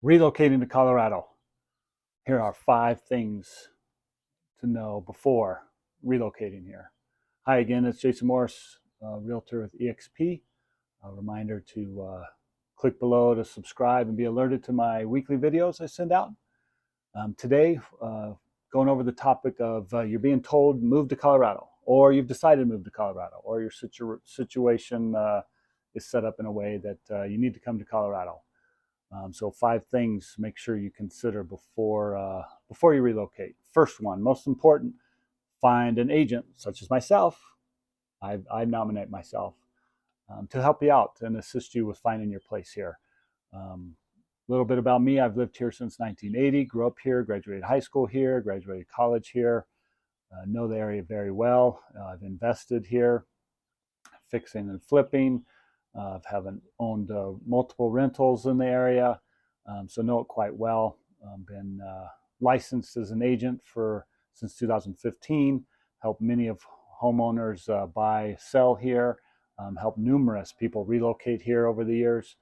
Relocating to Colorado. Here are 5 things to know before relocating here. Hi again, it's Jason Morris, realtor with eXp. A reminder to click below to subscribe and be alerted to my weekly videos I send out. Today, going over the topic of you're being told move to Colorado, or you've decided to move to Colorado, or your situation is set up in a way that you need to come to Colorado. So 5 things make sure you consider before you relocate. First one, most important, find an agent such as myself. I nominate myself to help you out and assist you with finding your place here. A little bit about me: I've lived here since 1980, grew up here, graduated high school here, graduated college here, know the area very well. I've invested here, fixing and flipping. Haven't owned multiple rentals in the area, so know it quite well. Been licensed as an agent since 2015. Helped many of homeowners buy, sell here. Helped numerous people relocate here over the years.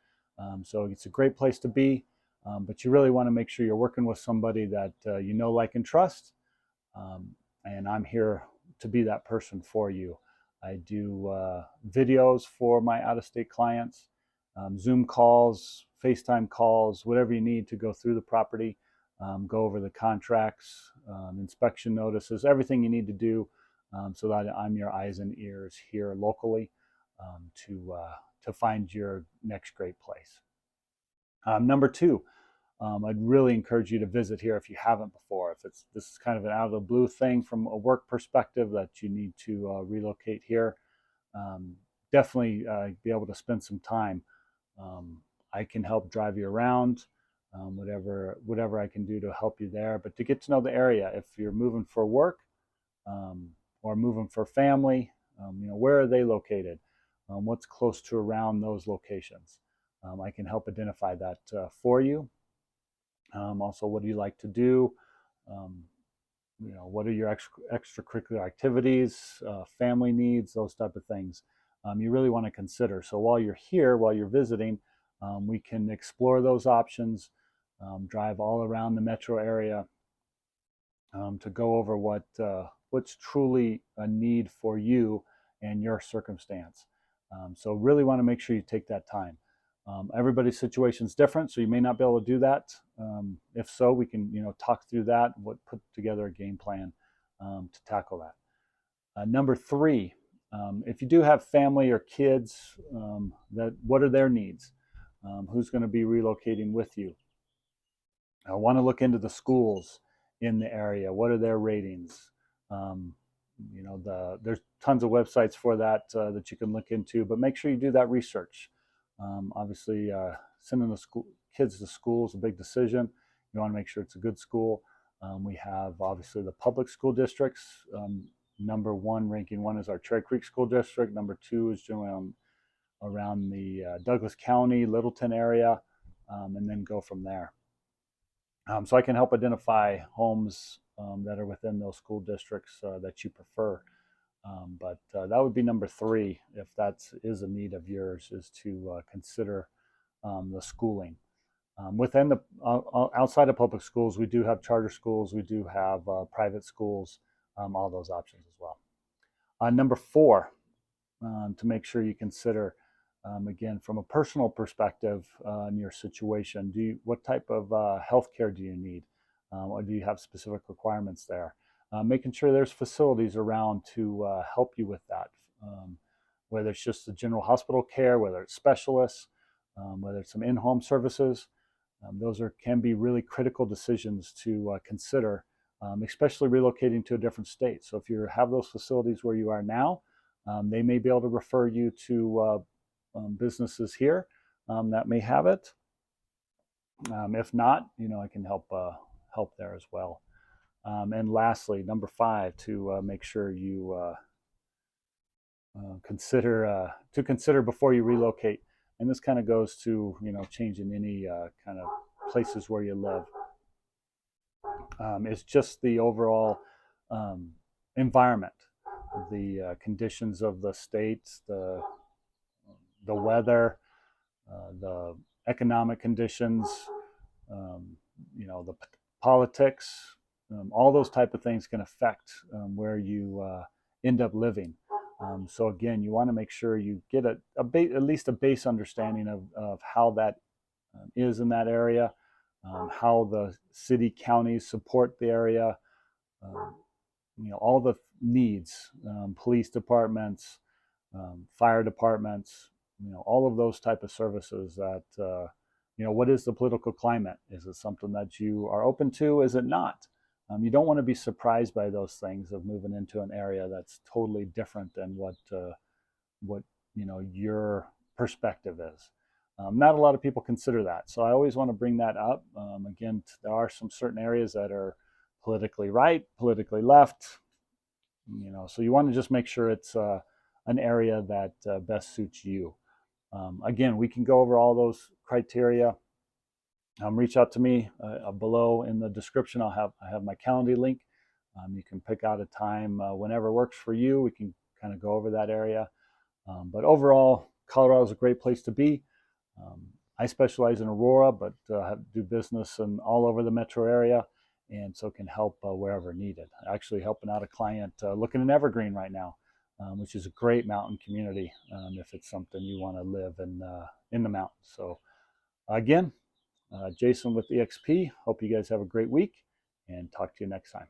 So it's a great place to be, but you really want to make sure you're working with somebody that you know, like, and trust. And I'm here to be that person for you. I do videos for my out-of-state clients, Zoom calls, FaceTime calls, whatever you need to go through the property, go over the contracts, inspection notices, everything you need to do, so that I'm your eyes and ears here locally, to find your next great place. Number 2, I'd really encourage you to visit here if you haven't before. This is kind of an out of the blue thing from a work perspective that you need to relocate here, definitely be able to spend some time. I can help drive you around, whatever I can do to help you there. But to get to know the area, if you're moving for work, or moving for family, where are they located? What's close to around those locations? I can help identify that for you. Also, what do you like to do? What are your extracurricular activities, family needs, those type of things you really want to consider. So while you're here, while you're visiting, we can explore those options, drive all around the metro area, to go over what's truly a need for you and your circumstance. So really want to make sure you take that time. Everybody's situation is different, so you may not be able to do that. If so, we can talk through that, put together a game plan to tackle that. Number 3, if you do have family or kids, what are their needs? Who's going to be relocating with you? I want to look into the schools in the area. What are their ratings? There's tons of websites for that that you can look into, but make sure you do that research. Obviously, sending the kids to school is a big decision. You want to make sure it's a good school. We have obviously the public school districts. Number 1, ranking 1, is our Cherry Creek School District. Number 2 is generally around the Douglas County, Littleton area, and then go from there. So I can help identify homes that are within those school districts that you prefer. But that would be number 3, if that is a need of yours, is to consider the schooling. Within outside of public schools, we do have charter schools, we do have private schools, all those options as well. Number 4, to make sure you consider, again, from a personal perspective, in your situation, what type of health care do you need? Or do you have specific requirements there? Making sure there's facilities around to help you with that, whether it's just the general hospital care, whether it's specialists, whether it's some in-home services. Those can be really critical decisions to consider, especially relocating to a different state. So if you have those facilities where you are now, they may be able to refer you to businesses here that may have it. If not, I can help there as well. And lastly, number 5, to make sure you consider before you relocate. And this kind of goes to changing any kind of places where you live. It's just the overall environment, the conditions of the state, the weather, the economic conditions, the politics, all those type of things can affect where you end up living. So again, you want to make sure you get at least a base understanding of how that is in that area, how the city, counties support the area, um, all the needs, police departments, fire departments, all of those type of services that, what is the political climate? Is it something that you are open to? Is it not? You don't want to be surprised by those things of moving into an area that's totally different than what your perspective is. Not a lot of people consider that, so I always want to bring that up. Again, there are some certain areas that are politically right, politically left, so you want to just make sure it's an area that best suits you. Again, we can go over all those criteria. Reach out to me below in the description. I have my calendar link. You can pick out a time whenever works for you. We can kind of go over that area. But overall, Colorado is a great place to be. I specialize in Aurora, but do business in all over the metro area, and so can help wherever needed. Actually, helping out a client looking in Evergreen right now, which is a great mountain community if it's something you want to live in the mountains. So again, Jason with EXP. Hope you guys have a great week, and talk to you next time.